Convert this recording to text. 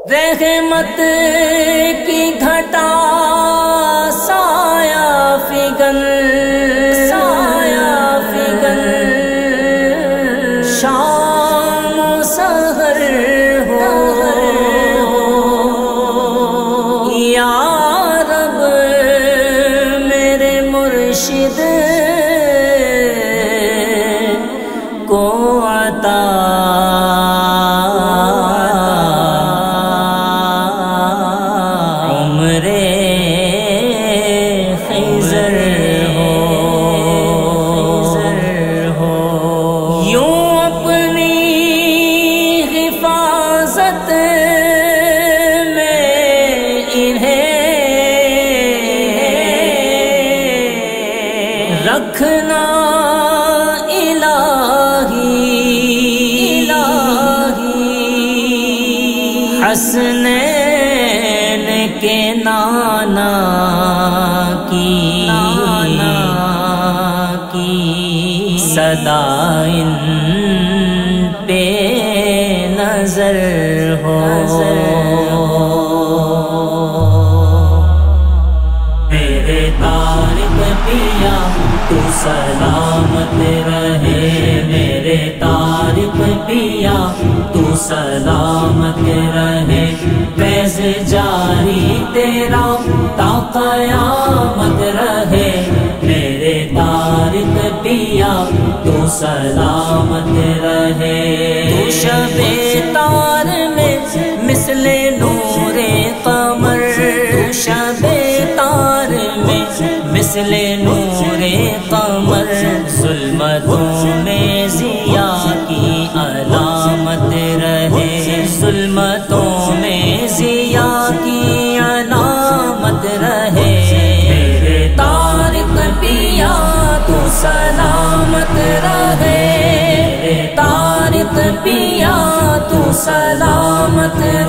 رحمت کی گھٹا سایہ فگن شام و سحر ہو یا رب میرے مرشد کو عطا رکھنا الہی حسنین کے نانا کی صدا ان پہ نظر ہو میرے طارق پیا تو سلامت رہے میرے طارق پیا تو سلامت رہے فیض جاری تیرا تا قیامت رہے میرے طارق پیا تو سلامت رہے تو شب تار میں مثل نور قمر تو شب تار میں مثل نور قمر ظلمتوں میں ضیا کی علامت رہے ظلمتوں میں ضیا کی علامت رہے میرے طارق پیا تو سلامت رہے میرے طارق پیا تو سلامت رہے